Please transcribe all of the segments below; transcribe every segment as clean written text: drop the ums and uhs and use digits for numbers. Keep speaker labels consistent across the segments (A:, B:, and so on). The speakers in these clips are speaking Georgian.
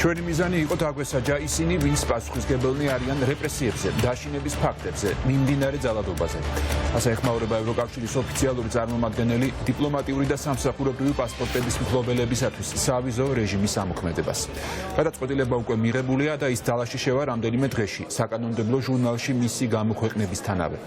A: ჩვენი მიზანი იყო დაგვესაჯა ისინი, ვინც პასუხისმგებელნი არიან რეპრესიებზე, დაშინების ფაქტებზე, მიმდინარე ძალადობაზე. ასე ეხმაურება ევროკავშირის ოფიციალური წარმომადგენელი დიპლომატიური და სამსახურებრივი პასპორტების მფლობელებისათვის სავიზო რეჟიმის ამოქმედებას. გადაწყვეტილება უკვე მიღებულია და ის ძალაში შევა რამდენიმე დღეში საკანონმდებლო ჟურნალში მისი გამოქვეყნებისთანავე.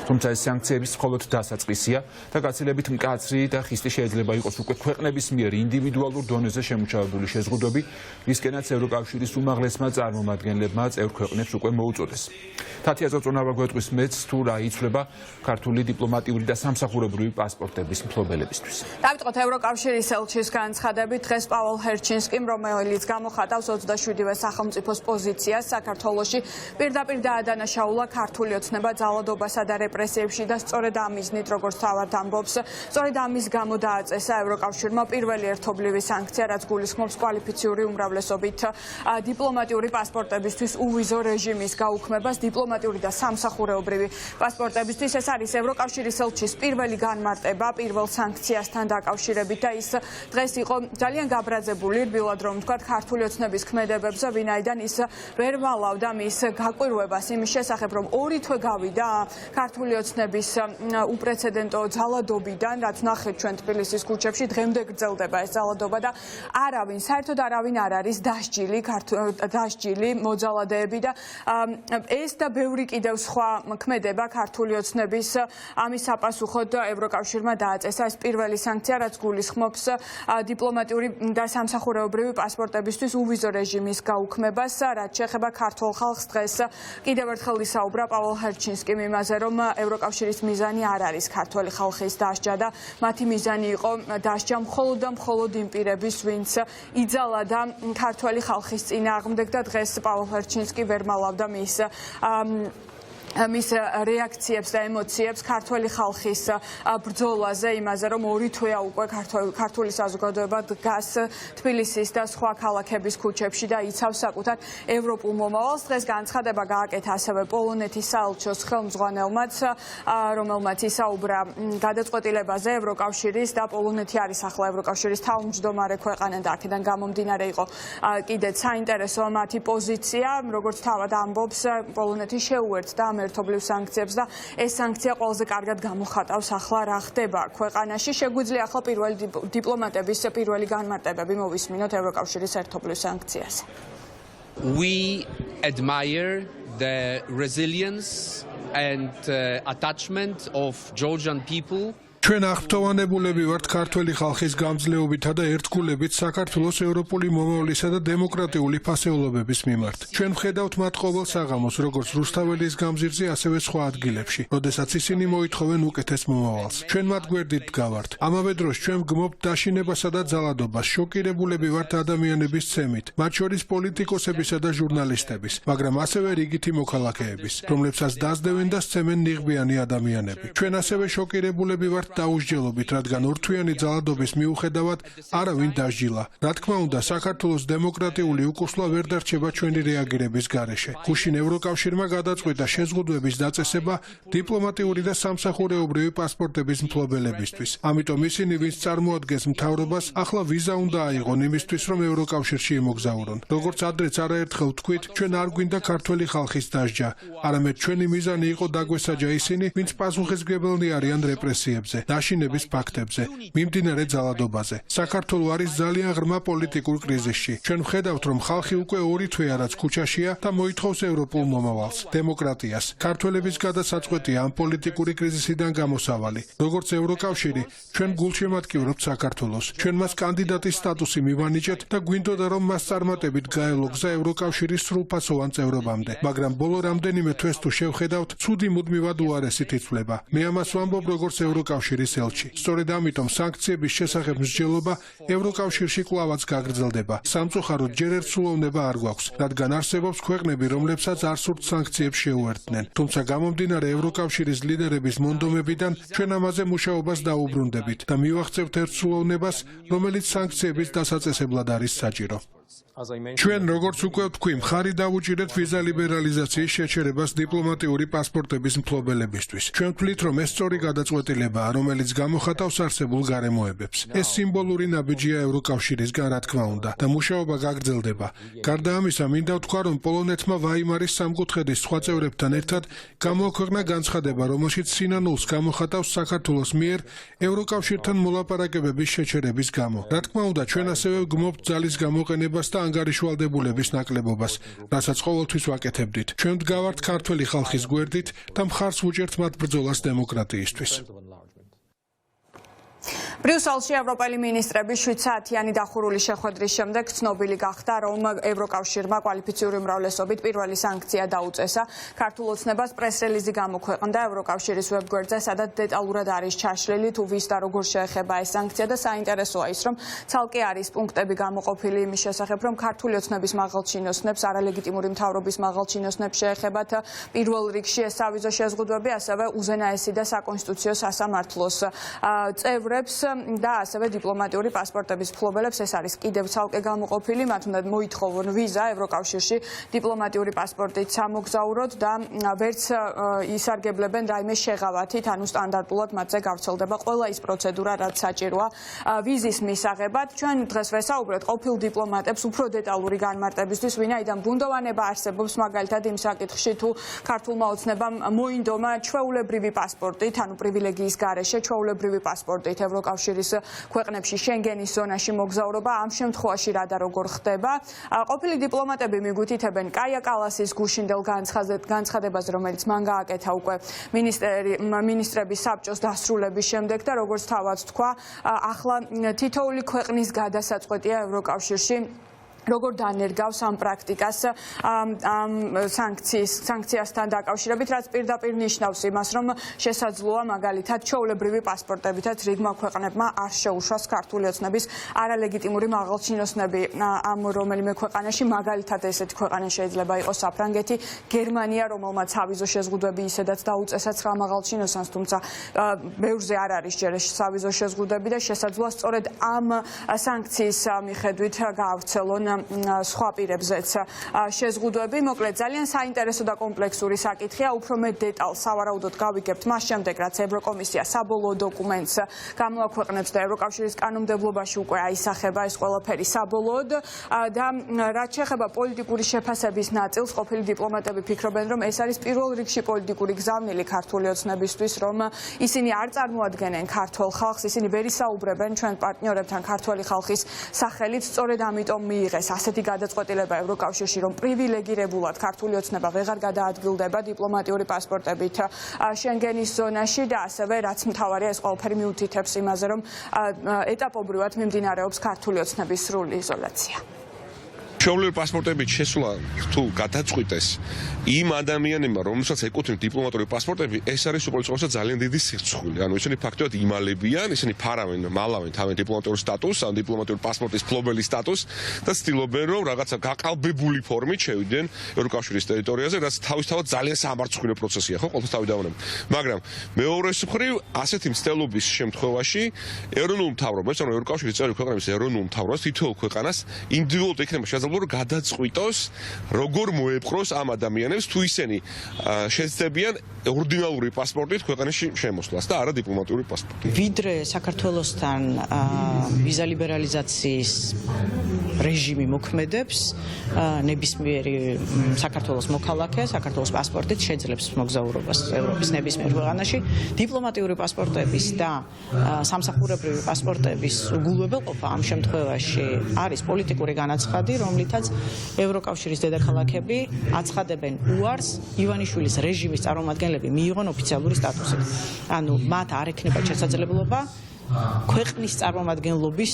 A: თუმცა ეს სანქციების მხოლოდ დასაწყისია და გაცილებით მკაცრი და ხისტი შეიძლება იყოს უკვე ქვეყნების მიერ ინდივიდუალურ დონეზე შემუშავებული შეზღუდვები, რისკენაც ევროკავშირის უმაღლესმა წარმომადგენლებმა წევრ ქვეყნებს უკვე მოუწოდეს. თათია წოწონავა გვეტყვის მეც თუ რა იცვლება ქართული დიპლომატიური და სამსახურებრივი პასპორტების მფლობელებისთვის.
B: დავიწყოთ ევროკავშირის ელჩის განცხადებით. დღეს პაველ ჰერჩინსკიმ, რომელიც გამოხატავს 27-ვე სახელმწიფოს პოზიციას საქართველოში, პირდაპირ დაადანაშაულა ქართული ოცნება ძალადობასა და რეპრესიებში და სწორედ ამ მიზნით, როგორც თავად ამბობს, სწორედ ამის გამო დააწესა ევროკავშირმა პირველი ერთობლივი სანქცია, რაც გულისხმობს კვალიფიციური უმრავლესობით დიპლომატიური პასპორტებისთვის უვიზო რეჟიმის გაუქმებას, დიპლომატიური და სამსახურეობრივი პასპორტებისთვის. ეს არის ევროკავშირის ელჩის პირველი განმარტება პირველ სანქციასთან დაკავშირებით და ის დღეს იყო ძალიან გაბრაზებული, რბილად რომ ვთქვათ, ქართული ოცნების ქმედებებზე, ვინაიდან ის ვერ ვალავდა მის გაკვირვებას იმის შესახებ, რომ ორი თვე გავიდა ქართული ოცნების უპრეცედენტო ძალადობიდან, რაც ნახეთ ჩვენ თბილისის ქუჩებში, დღემდე გრძელდება ეს ძალადობა და არავინ, საერთოდ არავინ არ არის დასჯილი მოძალადეები და ეს და ბევრი კიდევ სხვა ქმედება ქართული ოცნების ამის საპასუხოდ ევროკავშირმა დააწესა ეს პირველი სანქცია, რაც გულისხმობს დიპლომატიური და სამსახურეობრივი პასპორტებისთვის უვიზო რეჟიმის გაუქმებას, რაც შეეხება ქართულ ხალხს. დღეს კიდევ ერთხელ ისაუბრა პაველ ჰერჩინსკიმ იმაზე, რომ ევროკავშირის მიზანი არ არის ქართველი ხალხის დასჯა და მათი მიზანი იყო დასჯა მხოლოდ და მხოლოდ იმ პირების, ვინც იძალადა ქართველი ხალხის წინააღმდეგ და დღეს პაველ ჰერჩინსკი ვერ მალავდა მის რეაქციებს და ემოციებს ქართველი ხალხის ბრძოლაზე, იმაზე, რომ ორი თვეა უკვე ქართული საზოგადოება დგას თბილისის და სხვა ქალაქების ქუჩებში და იცავს საკუთარ ევროპულ მომავალს. დღეს განცხადება გააკეთა ასევე პოლონეთის საელჩოს ხელმძღვანელმაც, რომელმაც ისაუბრა გადაწყვეტილებაზე ევროკავშირის და პოლონეთი არის ახლა ევროკავშირის თავმჯდომარე ქვეყანა და აქედან გამომდინარე იყო კიდეც საინტერესო მათი პოზიცია, როგორც თავად ამბობს, პოლონეთი შეუერთდა ერთობლივ სანქციებს და ეს სანქცია ყველაზე კარგად გამოხატავს ახლა რა ხდება ქვეყანაში. შეგვიძლია ახლა პირველი დიპლომატების პირველი განმარტებები მოვისმინოთ ევროკავშირის ერთობლივ სანქციაზე.
C: We admire the resilience and attachment of Georgian people.
D: ჩვენ აღფრთოვანებულები ვართ ქართველი ხალხის გამძლეობითა და ერთგულებით საქართველოს ევროპული მომავლისა და დემოკრატიული ფასეულობების მიმართ. ჩვენ ვხედავთ მათ ყოველ საღამოს, როგორც რუსთაველის გამზირზე, ასევე სხვა ადგილებში, როდესაც ისინი მოითხოვენ უკეთეს მომავალს. ჩვენ მათ გვერდით დგავართ. ამავე დროს ჩვენ ვგმობთ დაშინებასა და ძალადობას, შოკირებულები ვართ ადამიანების ცემით, მათ შორის პოლიტიკოსებისა და ჟურნალისტების, მაგრამ ასევე რიგითი მოქალაქეების, რომლებსაც დასდევენ და სცემენ ნიღბიანი ადამიანები. ჩვენ ასევე შოკირებულები ვართ დაუსჯელობით, რადგან ორთვიანი ძალადობის მიუხედავად არავინ დასჯილა. რა თქმა უნდა, საქართველოს დემოკრატიული უკუსლა ვერ დარჩება ჩვენი რეაგირების გარეშე. გუშინ ევროკავშირმა გადაწყვიტა შეზღუდვების დაწესება დიპლომატიური და სამსახურეობრივი პასპორტების მფლობელებისთვის. ამიტომ ისინი, ვინც წარმოადგენს მთავრობას, ახლა ვიზა უნდა აიღონ იმისთვის, რომ ევროკავშირში იმოგზაურონ. როგორც ადრეც არაერთხელ ვთქვით, ჩვენ არ გვინდა ქართველი ხალხის დასჯა, არამედ ჩვენი მიზანი იყო დაგვესაჯა ისინი, ვინც პასუხისმგებელნი არიან რეპრესიებზე, დაშინების ფაქტებზე, მიმდინარე ძალადობაზე. საქართველო არის ძალიან ღრმა პოლიტიკურ კრიზისში. ჩვენ ვხედავთ, რომ ხალხი უკვე ორი თვეა რაც ქუჩაშია და მოითხოვს ევროპულ მომავალს, დემოკრატიას. ქართველების გადასაწყვეტია ამ პოლიტიკური კრიზისიდან გამოსავალი. როგორც ევროკავშირი, ჩვენ გულშემატკივრობთ საქართველოს. ჩვენ მას კანდიდატის სტატუსი მივანიჭეთ და გვინდოდა, რომ მას წარმატებით გაელო გზა ევროკავშირის სრულფასოვან წევრობამდე. მაგრამ ბოლო რამდენიმე თვეს თუ შევხედავთ, ცუდი მუდმივად უარესით იცვლება. მე ამას ვამბობ როგორც ევროკავშირის ელჩი. სწორედ ამიტომ სანქციების შესახებ მსჯელობა ევროკავშირში კვლავაც გაგრძელდება. სამწუხაროდ ჯერ ერთ სულოვნება არ გვაქვს, რადგან არსებობს ქვეყნები, რომლებსაც არ სურთ სანქციებს შეუერთდნენ. თუმცა გამომდინარე ევროკავშირის ლიდერების მონდომებიდან ჩვენ ამაზე მუშაობას დაუბრუნდებით და მივახცევთ ერთ სულოვნებას, რომელიც სანქციების დასაწესებლად არის საჭირო. ჩვენ როგორც უკვე ვთქვი, მხარი დავუჭირეთ ვიზა ლიბერალიზაციის შეჩერებას დიპლომატიური პასპორტების მფლობელებისთვის. ჩვენ ვთვლით, რომ ეს სწორი გადაწყვეტილებაა, რომელიც გამოხატავს არსებულ გარემოებებს. ეს სიმბოლური ნაბიჯია ევროკავშირისგან, რა თქმა უნდა, და მუშაობა გაგრძელდება. გარდა ამისა, მინდა ვთქვა, რომ პოლონეთმა ვაიმარის სამკუთხედის სხვა წევრებთან ერთად გამოაქვეყნა განცხადება, რომელშიც სინანულს გამოხატავს საქართველოს მიერ ევროკავშირთან მოლაპარაკებების შეჩერების გამო. რა თქმა უნდა, ჩვენ ასევე ვგმობთ ძალის გამოყენებას და ანგარიშვალდებულების ნაკლებობას, რასაც ყოველთვის ვაკეთებდით. ჩვენ ვდგავართ ქართველი ხალხის გვერდით და მხარს ვუჭერთ მათ ბრძოლას დემოკრატიისთვის.
B: ბრიუსელში ევროპელი მინისტრების 7 საათიანი დახურული შეხვედრის შემდეგ ცნობილი გახდა, რომ ევროკავშირმა კვალიფიციური უმრავლესობით პირველი სანქცია დაუწესა. ქართულ ოცნებას პრეს-რელიზი გამოქვეყნდა ევროკავშირის ვებგვერდზე, სადაც დეტალურად არის ჩაშლილი თუ ვის და როგორ შეეხება ეს სანქცია და საინტერესოა ის, რომ ცალკე არის პუნქტები გამოყოფილი იმის შესახებ, რომ ქართული ოცნების მაღალჩინოსნებს, არალეგიტიმური მთავრობის მაღალჩინოსნებს შეეხებათ პირველ რიგში ეს ავიზო შეზღუდვები, ასევე უზენაესი და საკონსტიტუციო სასამართლოს წევრებს და ასევე დიპლომატიური პასპორტების მფლობელებს. ეს არის კიდევ ცალკე გამოყოფილი, მათ უნდა მოითხოვონ ვიზა ევროკავშირში დიპლომატიური პასპორტით სამოგზაუროდ და ვერც ისარგებლებენ რაიმე შეღავათით, ანუ სტანდარტულად მათზე გავრცელდება ყველა ის პროცედურა, რაც საჭიროა ვიზის მისაღებად. ჩვენ დღეს ვესაუბრეთ ყოფილ დიპლომატებს უფრო დეტალური განმარტებისთვის, ვინაიდან ბუნდოვანება არსებობს მაგალითად იმ საკითხში, თუ ქართულმა ოცნებამ მოინდომა ჩვეულებრივი პასპორტით, ანუ პრივილეგიის გარეშე ჩვეულებრივი პასპორტით ევროკავშირის ქვეყნებში შენგენის ზონაში მოგზაურობა, ამ შემთხვევაში რა და როგორ ხდება. ყოფილი დიპლომატები მიგვითითებენ კაია კალასის გუშინდელ განცხადებაზე, რომელიც მან გააკეთა უკვე მინისტრების საბჭოს დასრულების შემდეგ და როგორც თავად თქვა, ახლა თითოეული ქვეყნის გადასაწყვეტია ევროკავშირში როგორ დანერგავს ამ პრაქტიკას სანქციასთან დაკავშირებით, რაც პირდაპირ ნიშნავს იმას, რომ შესაძლოა მაგალითად ჩვეულებრივი პასპორტებითაც რიგმა ქვეყნებმა არ შეუშვას ქართული ოცნების არალეგიტიმური მაღალჩინოსნები ამ რომელიმე ქვეყანაში, მაგალითად ესეთი ქვეყანა შეიძლება იყოს საფრანგეთი, გერმანია, რომელმაც ავიზო შეზღუდვები ისედაც დაუწესა 9 მაღალჩინოსანს, თუმცა ბევრზე არ არის ჯერ ავიზო შეზღუდვები და შესაძლოა სწორედ ამ სანქციის მიხედვით გაავრცელონ სხვა პირებზეც შეზღუდვები. მოკლედ ძალიან საინტერესო და კომპლექსური საკითხია, უფრო მეტ დეტალს სავარაუდოდ გავიგებთ მას შემდეგ, რაც ევროკომისია საბოლოო დოკუმენტს გამოაქვეყნებს და ევროკავშირის კანონმდებლობაში უკვე აისახება ეს ყველაფერი საბოლოოდ და რაც შეეხება პოლიტიკური შეფასების ნაწილს, ყოფილი დიპლომატები ფიქრობენ, რომ ეს არის პირველ რიგში პოლიტიკური გზავნილი ქართული ოცნებისთვის, რომ ისინი არ წარმოადგენენ ქართველ ხალხს, ისინი ვერ ისაუბრებენ ჩვენ პარტნიორებთან ქართველი ხალხის სახელით, სწორედ ამიტომ მიიღეს ასეთი გადაწყვეტილება ევროკავშირში, რომ პრივილეგირებულად ქართული ოცნება ვეღარ გადაადგილდება დიპლომატიური პასპორტებით შენგენის ზონაში და ასევე რაც მთავარია, ეს ყველაფერი მიუთითებს იმაზე, რომ ეტაპობრივად მიმდინარეობს ქართული ოცნების სრული იზოლაცია.
E: ჩვეულებრივი პასპორტებით შესვლა თუ გადაწყვიტეს იმ ადამიანებმა, რომელსაც ეკუთვნით დიპლომატიური პასპორტები, ეს არის უყურესობა ძალიან დიდი სირცხვილი. ანუ ისინი ფაქტობრივად იმალებიან, ისინი მალავენ თავენ დიპლომატიურ სტატუსს, ან დიპლომატიური პასპორტის მფლობელის სტატუსს და ცდილობენ, რომ რაღაცა გაყალბებული ფორმით შევიდნენ ევროკავშირის ტერიტორიაზე, რაც თავისთავად ძალიან სამარცხვინო პროცესია, ხო, ყოველთვის თავი დავანებთ. მაგრამ მეორე მხრივ, ასეთი მცდელობის შემთხვევაში ეროვნულ მთავრობას, ანუ ევროკავშირის წევრი ქვეყნების ეროვნულ მთავრობას თითოეულ ქვეყანას ინდივიდუალურად იქნება შესაძლებელი გადაწყვიტოს, როგორ მოეპყროს ამ ადამიანებს, თუ ისინი შეძლებიან ორდინალური პასპორტით ქვეყანაში შემოსვლას და არა დიპლომატიური პასპორტით.
F: ვიდრე საქართველოსთან ვიზა ლიბერალიზაციის რეჟიმი მოქმედებს, ნებისმიერი საქართველოს მოქალაქე საქართველოს პასპორტით შეძლებს მოგზაურობას ევროპის ნებისმიერ ქვეყანაში. დიპლომატიური პასპორტების და სამსახურებრივი პასპორტების უგულებელყოფა ამ შემთხვევაში არის პოლიტიკური განაცხადი, რომლითაც ევროკავშირის დედაქალაქები აცხადებენ უარს ივანიშვილის რეჟიმის წარმომადგენლები მიიღონ ოფიციალური სტატუსი. ანუ მათ არ ექნება შესაძლებლობა ქვეყნის წარმომადგენლობის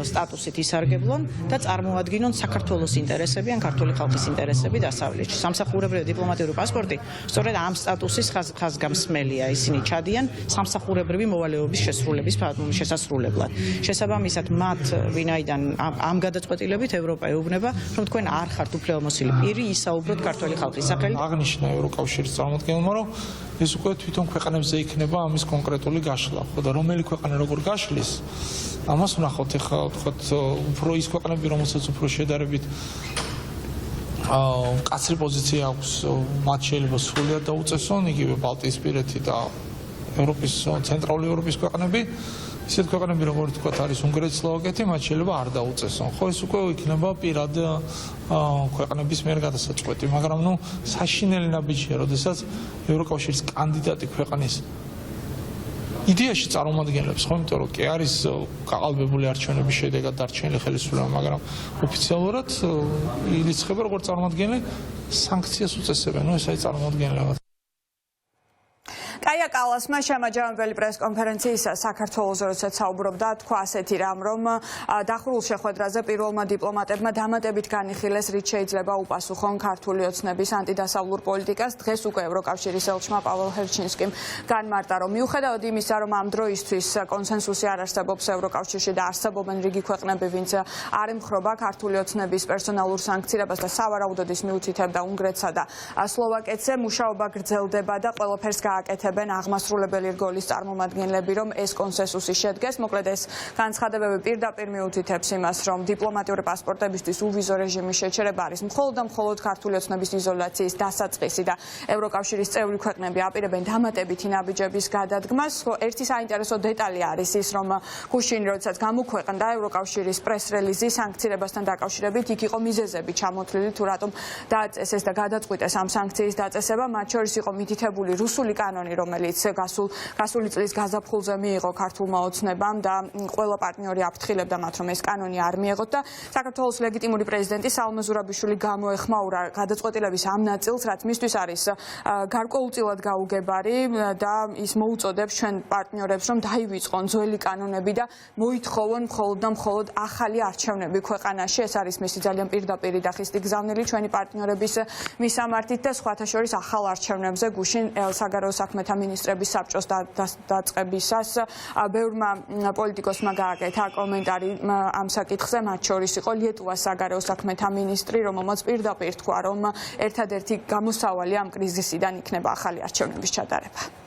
F: სტატუსით ისარგებლონ და წარმოადგინონ საქართველოს ინტერესები ან ქართული ხალხის ინტერესები დასავლეთში. სამსახურებრივი დიპლომატიური პასპორტი სწორედ ამ სტატუსის ხაზგამსმელია. ისინი ჩადიან სამსახურებრივი მოვალეობის შესასრულებლად. შესაბამისად, მათ ვინაიდან ამ გადაწყვეტილებით ევროპა ეუბნება, რომ თქვენ არ ხართ უფლებამოსილი პირი ისაუბროთ ქართული ხალხის სახელით.
G: აღნიშნა ევროკავშირის წარმომადგენელმა, რომ ეს უკვე თვითონ ქვეყნებზე იქნება ამის კონკრეტული გაშლა. ხო და რომელი ქვეყანა როგორ გაშლის, ამას ვნახოთ ახლა ვთქვათ უფრო ის ქვეყნები, რომელსაც უფრო შედარებით კაცრი პოზიცია აქვს, მათ შეიძლება სრულად დაუწესონ, იგივე ბალტიისპირეთი და ევროპის ცენტრალური ევროპის ქვეყნები, ისეთ ქვეყნები როგორც ვთქვათ არის უნგრეთი, სლოვაკეთი, მათ შეიძლება არ დაუწესონ. ხო, ეს უკვე იქნება პირად ქვეყნების მიერ გადასაწყვეტი, მაგრამ ნუ საშინელი ნაბიჯია, როდესაც ევროკავშირის კანდიდატი ქვეყნის იდეაში წარმომადგენლებს, ხო, იმიტომ რომ კი არის გაყალბებული არჩევნების შედეგად დარჩენილი ხელისუფლება, მაგრამ ოფიციალურად ირიცხება როგორც წარმომადგენელი სანქციას უწესებენ, ნუ ეს არის წარმომადგენლობა.
B: კაია კალასმა შემაჯამებელი პრესკონფერენციის საქართველოს როდესაც საუბრობდა, თქვა ასეთი რამ, რომ დახურულ შეხვედრაზე პირველმა დიპლომატებმა დამატებით განიხილეს, რით შეიძლება უპასუხონ ქართული ოცნების ანტიდასავლურ პოლიტიკას. დღეს უკვე ევროკავშირის ელჩმა პაველ ჰერჩინსკიმ განმარტა, რომ მიუხედავად იმისა, რომ ამ დროისთვის კონსენსუსი არ არსებობს ევროკავშირში და არსებობენ რიგი ქვეყნები, ვინც არ ემხრობა ქართული ოცნების პერსონალურ სანქციებას და სავარაუდოდ ის მიუთითებდა უნგრეთსა და სლოვაკეთზე, მუშაობა გრძელდება და ყველაფერს გააკეთებენ აღმასრულებელი რგოლის წარმომადგენლები, რომ ეს კონსენსუსი შედგეს. მოკლედ ეს განცხადებები პირდაპირ მიუთითებს იმას, რომ დიპლომატიური პასპორტებისთვის უვიზო რეჟიმის შეჩერება არის მხოლოდ და მხოლოდ ქართული ოცნების იზოლაციის დასაწყისი და ევროკავშირის წევრი ქვეყნები აპირებენ დამატებითი ნაბიჯების გადადგმას. ერთი საინტერესო დეტალი არის ის, რომ გუშინ როდესაც გამოქვეყნდა ევროკავშირის პრეს-რელიზი სანქციებასთან დაკავშირებით, იქ იყო მიზეზები ჩამოთვლილი, თუ რატომ დააწესეს და გადაწყვიტეს ამ სანქციის დაწესება. მათ შორის იყო მითითებული რუსული კანონი, რომელიც გასული წლის გაზაფხულზე მიიღო ქართულმა ოცნებამ და ყველა პარტნიორი აფრთხილებდა მათ, რომ ეს კანონი არ მიეღოთ და საქართველოს ლეგიტიმური პრეზიდენტი სალომე ზურაბიშვილი გამოეხმაურა გადაწყვეტილების ამ ნაწილს, რაც მისთვის არის გარკვეულწილად გაუგებარი და ის მოუწოდებს ჩვენ პარტნიორებს, რომ დაივიწყონ ძველი კანონები და მოითხოვონ მხოლოდ და მხოლოდ ახალი არჩევნები ქვეყანაში. ეს არის მისი ძალიან პირდაპირი და ხისტი გზავნილი ჩვენი პარტნიორების მისამართით და სხვათა შორის ახალ არჩევნებზე გუშინ საგარეო საქმეთა მინისტრების საბჭოს დაწყებისას ბევრმა პოლიტიკოსმა გააკეთა კომენტარი ამ საკითხზე, მათ შორის იყო ლიეტუვას საგარეო საქმეთა მინისტრი, რომელმაც პირდაპირ თქვა, რომ ერთადერთი გამოსავალი ამ კრიზისიდან იქნება ახალი არჩევნების ჩატარება.